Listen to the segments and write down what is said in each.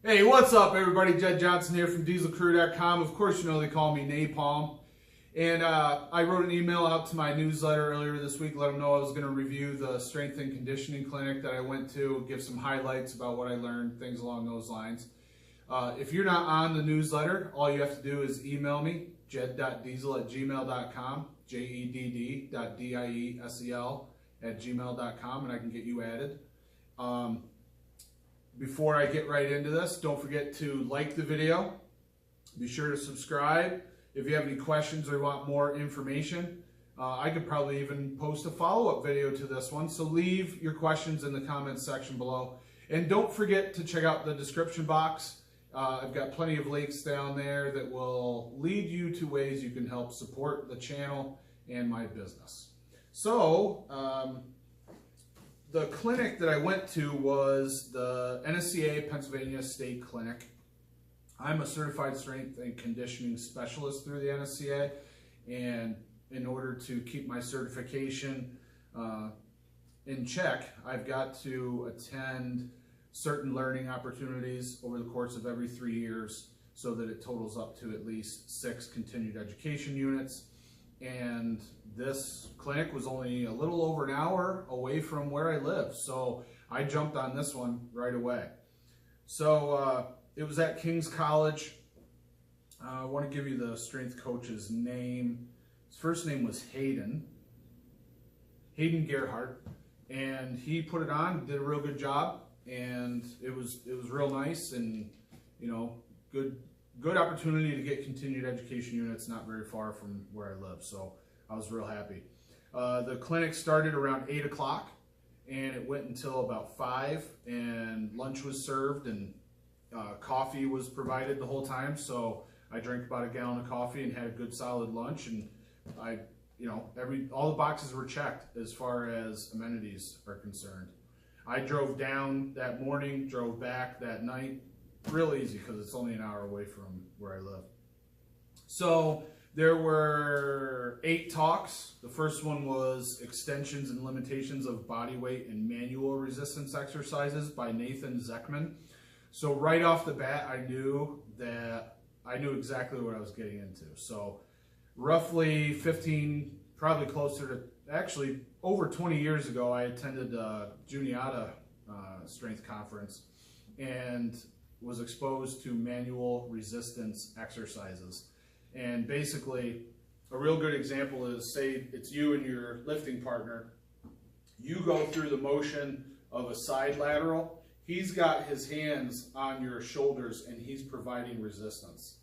Hey, what's up, everybody? Jed Johnson here from dieselcrew.com. Of course, you know they call me Napalm. And I wrote an email out to my newsletter earlier this week, let them know I was going to review the strength and conditioning clinic that I went to, give some highlights about what I learned, things along those lines. If you're not on the newsletter, all you have to do is email me, jed.diesel@gmail.com, jedd.diesel@gmail.com, and I can get you added. Before I get right into this, don't forget to like the video. Be sure to subscribe. If you have any questions or want more information, I could probably even post a follow-up video to this one. So leave your questions in the comments section below. And don't forget to check out the description box. I've got plenty of links down there that will lead you to ways you can help support the channel and my business. So, the clinic that I went to was the NSCA Pennsylvania State Clinic. I'm a certified strength and conditioning specialist through the NSCA, and in order to keep my certification in check, I've got to attend certain learning opportunities over the course of every 3 years so that it totals up to at least 6 continued education units. And this clinic was only a little over an hour away from where I live, so I jumped on this one right away. So it was at King's College. I want to give you the strength coach's name. His first name was Hayden Gerhardt, and he put it on, did a real good job, and it was real nice, and you know, good opportunity to get continued education units not very far from where I live, so I was real happy. The clinic started around 8 o'clock and it went until about 5, and lunch was served, and coffee was provided the whole time, so I drank about a gallon of coffee and had a good solid lunch, and all the boxes were checked as far as amenities are concerned. I drove down that morning, drove back that night. Real easy because it's only an hour away from where I live. So there were 8 talks. The first one was extensions and limitations of body weight and manual resistance exercises by Zachman. So right off the bat, I knew exactly what I was getting into. So roughly 15, probably closer to, actually over 20 years ago, I attended a Juniata strength conference and was exposed to manual resistance exercises. And basically, a real good example is, say it's you and your lifting partner. You go through the motion of a side lateral. He's got his hands on your shoulders and he's providing resistance.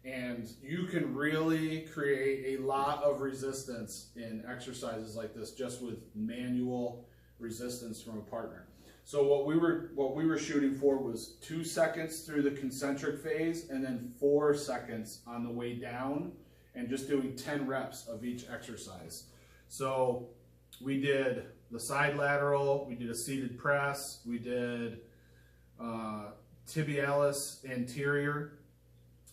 And you can really create a lot of resistance in exercises like this just with manual resistance from a partner. So what we were shooting for was 2 seconds through the concentric phase and then 4 seconds on the way down, and just doing 10 reps of each exercise. So we did the side lateral, we did a seated press, we did tibialis anterior,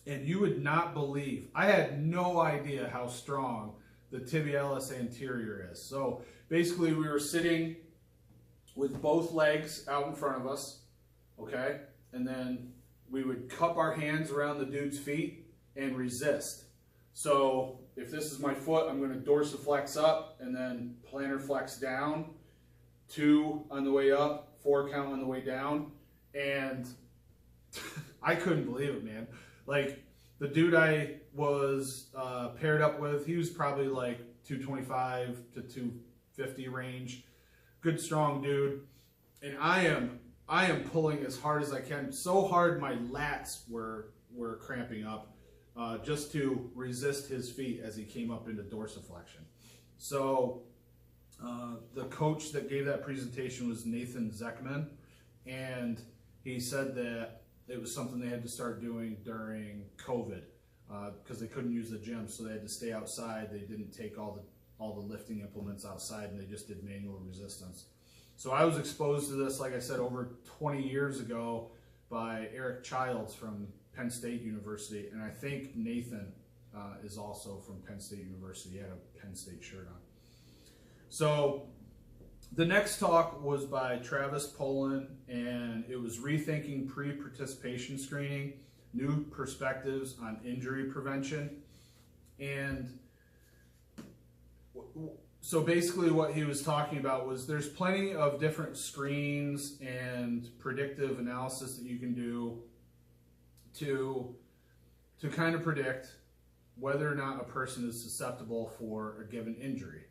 and you would not believe, I had no idea how strong the tibialis anterior is. So basically we were sitting with both legs out in front of us, okay? And then we would cup our hands around the dude's feet and resist. So if this is my foot, I'm gonna dorsiflex up and then plantar flex down, 2 on the way up, 4 count on the way down. And I couldn't believe it, man. Like, the dude I was paired up with, he was probably like 225 to 250 range. Good strong dude, and I am pulling as hard as I can, so hard my lats were cramping up, just to resist his feet as he came up into dorsiflexion. So the coach that gave that presentation was Zachman, and he said that it was something they had to start doing during COVID because they couldn't use the gym, so they had to stay outside. They didn't take all the lifting implements outside, and they just did manual resistance. So I was exposed to this, like I said, over 20 years ago by Eric Childs from Penn State University, and I think Nathan is also from Penn State University. He had a Penn State shirt on. So The next talk was by Travis Poland, and it was Rethinking Pre-Participation Screening, New Perspectives on Injury Prevention. And so basically what he was talking about was there's plenty of different screens and predictive analysis that you can do to kind of predict whether or not a person is susceptible for a given injury.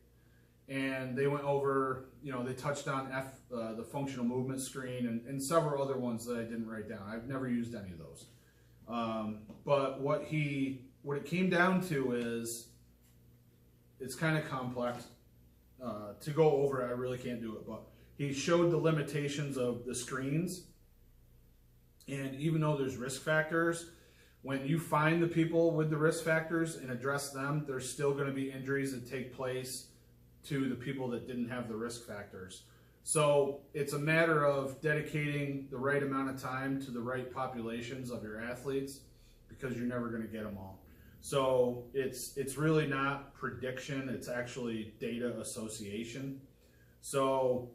And they went over, they touched on the functional movement screen and several other ones that I didn't write down. I've never used any of those. But what it came down to is, it's kind of complex to go over. I really can't do it, but he showed the limitations of the screens. And even though there's risk factors, when you find the people with the risk factors and address them, there's still going to be injuries that take place to the people that didn't have the risk factors. So it's a matter of dedicating the right amount of time to the right populations of your athletes, because you're never going to get them all. So it's really not prediction, it's actually data association. So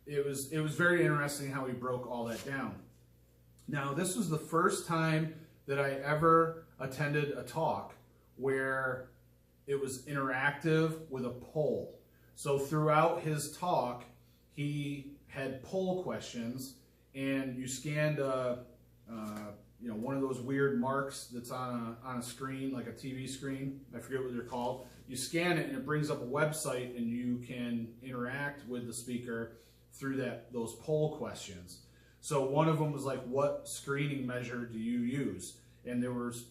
it was very interesting how he broke all that down. Now, this was the first time that I ever attended a talk where it was interactive with a poll. So throughout his talk, he had poll questions, and you scanned one of those weird marks that's on a screen, like a TV screen. I forget what they're called. You scan it, and it brings up a website, and you can interact with the speaker through those poll questions. So one of them was like, what screening measure do you use? And there was,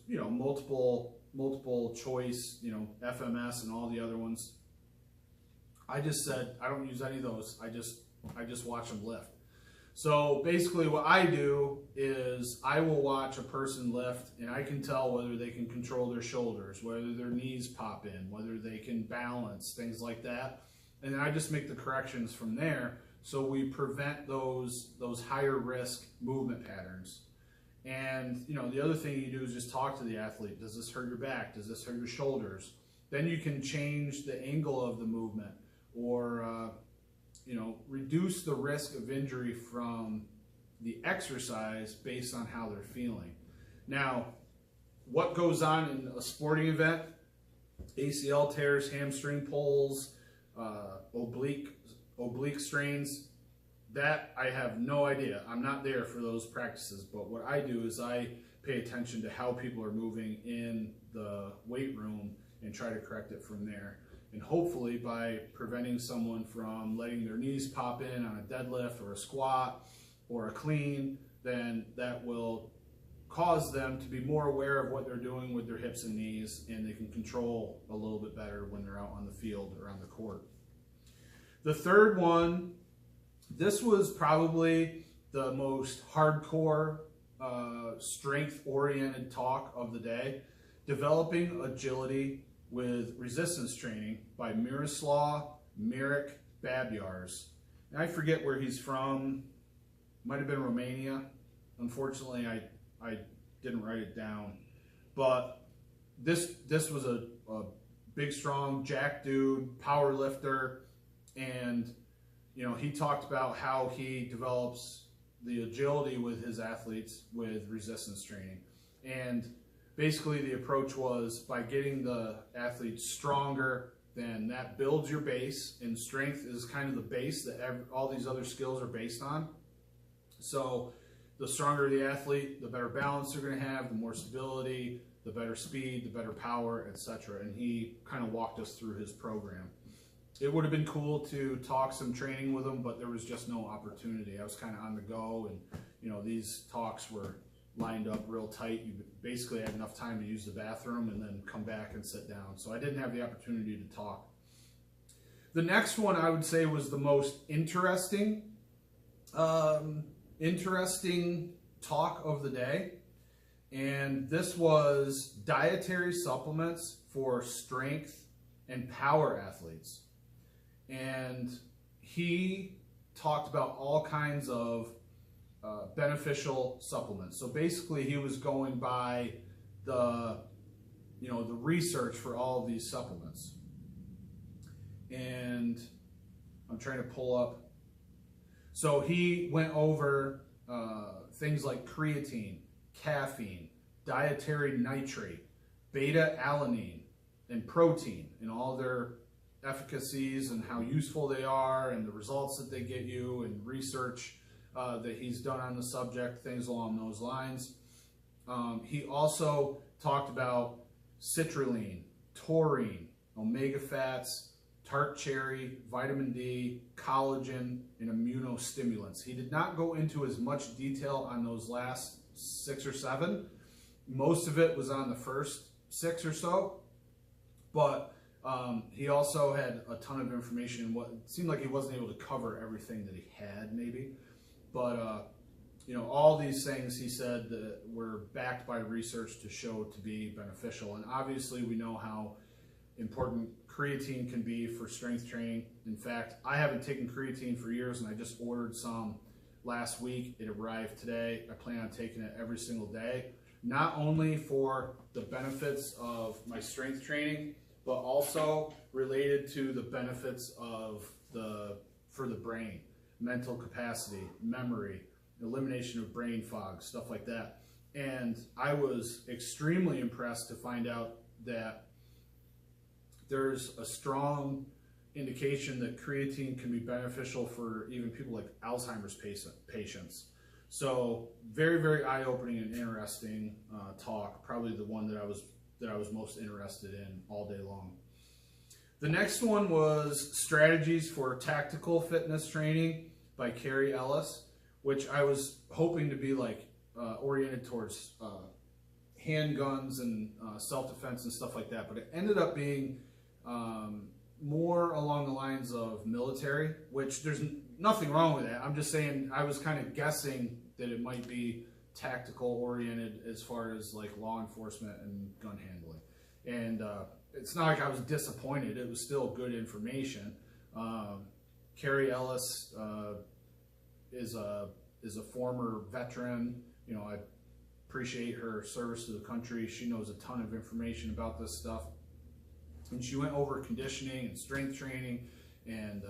multiple choice, FMS and all the other ones. I just said, I don't use any of those. I just watch them lift. So basically what I do is I will watch a person lift, and I can tell whether they can control their shoulders, whether their knees pop in, whether they can balance, things like that. And then I just make the corrections from there, so we prevent those higher risk movement patterns. And the other thing you do is just talk to the athlete. Does this hurt your back? Does this hurt your shoulders? Then you can change the angle of the movement, or reduce the risk of injury from the exercise based on how they're feeling. Now, what goes on in a sporting event? ACL tears, hamstring pulls, oblique strains. That I have no idea. I'm not there for those practices, but what I do is I pay attention to how people are moving in the weight room and try to correct it from there. And hopefully by preventing someone from letting their knees pop in on a deadlift or a squat or a clean, then that will cause them to be more aware of what they're doing with their hips and knees, and they can control a little bit better when they're out on the field or on the court. The third one, this was probably the most hardcore, strength-oriented talk of the day, Developing Agility with Resistance Training by Mirel Babs. And I forget where he's from. Might have been Romania. Unfortunately, I didn't write it down. But this was a big, strong, jack dude, power lifter, and he talked about how he develops the agility with his athletes with resistance training. And basically the approach was by getting the athletes stronger, then that builds your base, and strength is kind of the base that all these other skills are based on. So the stronger the athlete, the better balance they're going to have, the more stability, the better speed, the better power, etc. And he kind of walked us through his program. It would have been cool to talk some training with him, but there was just no opportunity. I was kind of on the go, and these talks were lined up real tight. You basically had enough time to use the bathroom and then come back and sit down. So I didn't have the opportunity to talk. The next one I would say was the most interesting talk of the day. And this was dietary supplements for strength and power athletes. And he talked about all kinds of beneficial supplements. So basically he was going by the research for all of these supplements. And I'm trying to pull up. So he went over things like creatine, caffeine, dietary nitrate, beta-alanine, and protein, and all their efficacies and how useful they are and the results that they get you, and research that he's done on the subject, things along those lines. He also talked about citrulline, taurine, omega fats, tart cherry, vitamin D, collagen, and immunostimulants. He did not go into as much detail on those last 6 or 7. Most of it was on the first 6 or so, but he also had a ton of information. What it seemed like he wasn't able to cover everything that he had, maybe, but you know, all these things he said that were backed by research to show to be beneficial. And obviously, we know how important creatine can be for strength training. In fact, I haven't taken creatine for years, and I just ordered some last week. It arrived today. I plan on taking it every single day, not only for the benefits of my strength training, but also related to the benefits of for the brain, mental capacity, memory, elimination of brain fog, stuff like that. And I was extremely impressed to find out that there's a strong indication that creatine can be beneficial for even people like Alzheimer's patients. So very, very eye-opening and interesting talk. Probably the one that I was most interested in all day long. The next one was Strategies for Tactical Fitness Training by Carrie Ellis, which I was hoping to be like oriented towards handguns and self-defense and stuff like that, but it ended up being more along the lines of military, which there's nothing wrong with that. I'm just saying I was kind of guessing that it might be tactical oriented as far as like law enforcement and gun handling. And it's not like I was disappointed. It was still good information. Carrie Ellis is a former veteran. You know, I appreciate her service to the country. She knows a ton of information about this stuff. And she went over conditioning and strength training and,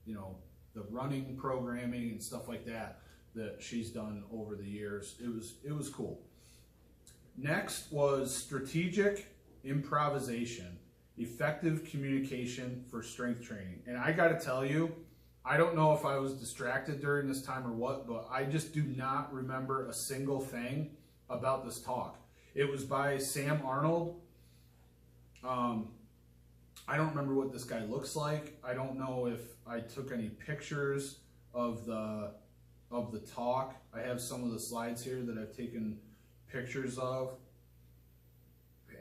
you know, the running programming and stuff like that she's done over the years. It was cool. Next was Strategic Improvisation, Effective Communication for Strength Training. And I got to tell you, I don't know if I was distracted during this time or what, but I just do not remember a single thing about this talk. It was by Sam Arnold. I don't remember what this guy looks like. I don't know if I took any pictures of the talk. I have some of the slides here that I've taken pictures of.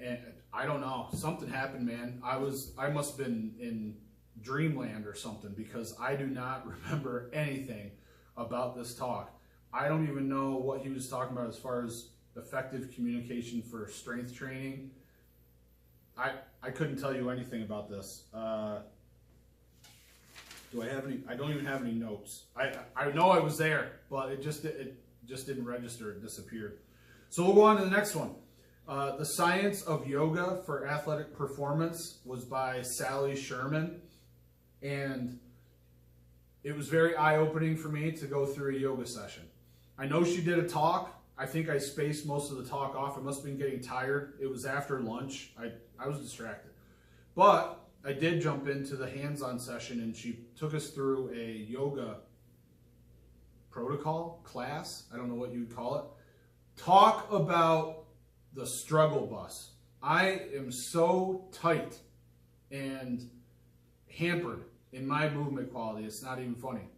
And I don't know. Something happened, man. I must have been in dreamland or something, because I do not remember anything about this talk. I don't even know what he was talking about as far as effective communication for strength training. I couldn't tell you anything about this. Do I have any? I don't even have any notes. I know I was there, but it just didn't register. It disappeared. So we'll go on to the next one. The Science of Yoga for Athletic Performance was by Sally Sherman. And it was very eye-opening for me to go through a yoga session. I know she did a talk. I think I spaced most of the talk off. I must have been getting tired. It was after lunch. I was distracted. But I did jump into the hands-on session, and she took us through a yoga protocol, class. I don't know what you'd call it. Talk about the struggle bus. I am so tight and hampered in my movement quality. It's not even funny.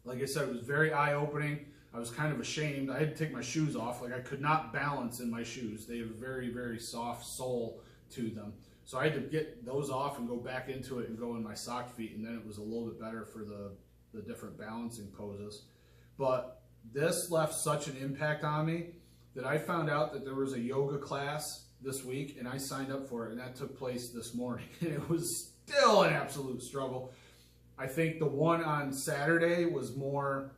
Like I said, it was very eye-opening. I was kind of ashamed. I had to take my shoes off. Like, I could not balance in my shoes. They have a very, very soft sole to them. So I had to get those off and go back into it and go in my sock feet, and then it was a little bit better for the different balancing poses. But this left such an impact on me that I found out that there was a yoga class this week, and I signed up for it, and that took place this morning. And it was still an absolute struggle. I think the one on Saturday was more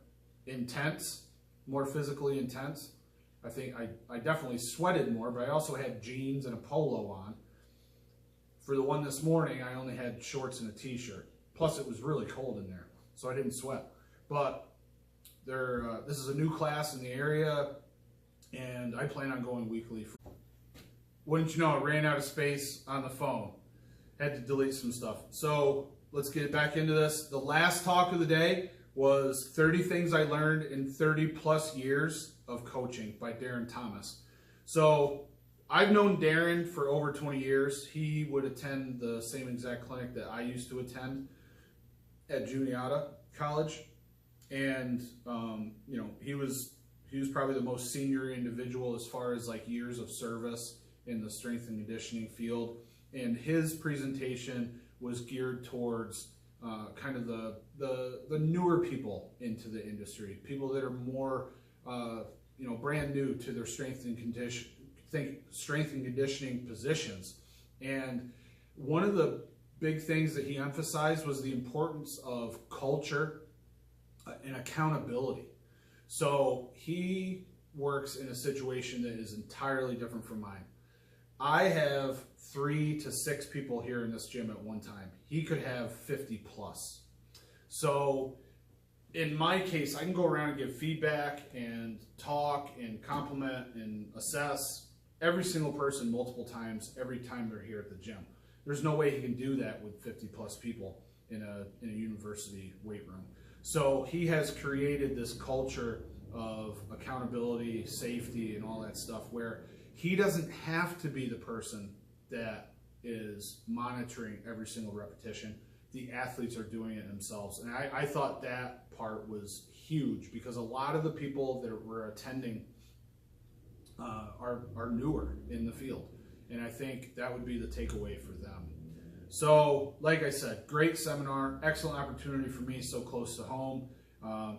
intense, more physically intense. I think I definitely sweated more, but I also had jeans and a polo on. For the one this morning, I only had shorts and a t-shirt. Plus, it was really cold in there, so I didn't sweat. But this is a new class in the area, and I plan on going weekly. Wouldn't you know, I ran out of space on the phone. Had to delete some stuff. So let's get back into this. The last talk of the day was 30 things I learned in 30 plus years of coaching by Darren Thomas. So I've known Darren for over 20 years. He would attend the same exact clinic that I used to attend at Juniata College. And, you know, he was probably the most senior individual as far as like years of service in the strength and conditioning field. And his presentation was geared towards kind of the newer people into the industry, people that are more, you know, brand new to their strength and conditioning positions. And one of the big things that he emphasized was the importance of culture and accountability. So he works in a situation that is entirely different from mine. I have 3 to 6 people here in this gym at one time. He could have 50 plus. So in my case, I can go around and give feedback and talk and compliment and assess every single person multiple times every time they're here at the gym. There's no way he can do that with 50 plus people in a university weight room. So he has created this culture of accountability, safety, and all that stuff where he doesn't have to be the person that is monitoring every single repetition. The athletes are doing it themselves. And I thought that part was huge because a lot of the people that were attending are newer in the field. And I think that would be the takeaway for them. So, like I said, great seminar, excellent opportunity for me so close to home. I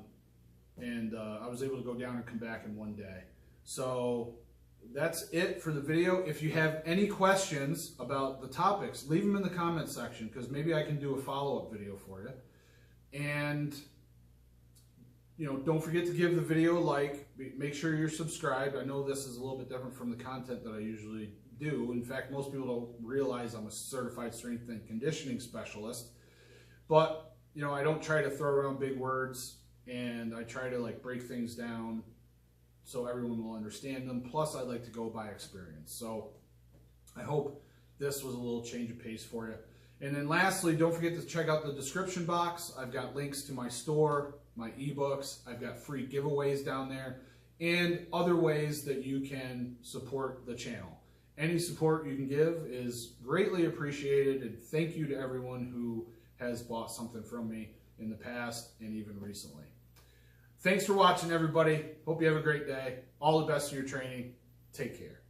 was able to go down and come back in one day. So that's it for the video. If you have any questions about the topics, leave them in the comment section because maybe I can do a follow-up video for you. And, you know, don't forget to give the video a like. Make sure you're subscribed. I know this is a little bit different from the content that I usually do. In fact, most people don't realize I'm a certified strength and conditioning specialist. But, you know, I don't try to throw around big words, and I try to like break things down so everyone will understand them. Plus, I like to go by experience. So I hope this was a little change of pace for you. And then lastly, don't forget to check out the description box. I've got links to my store, my ebooks. I've got free giveaways down there and other ways that you can support the channel. Any support you can give is greatly appreciated, and thank you to everyone who has bought something from me in the past and even recently. Thanks for watching, everybody. Hope you have a great day. All the best in your training. Take care.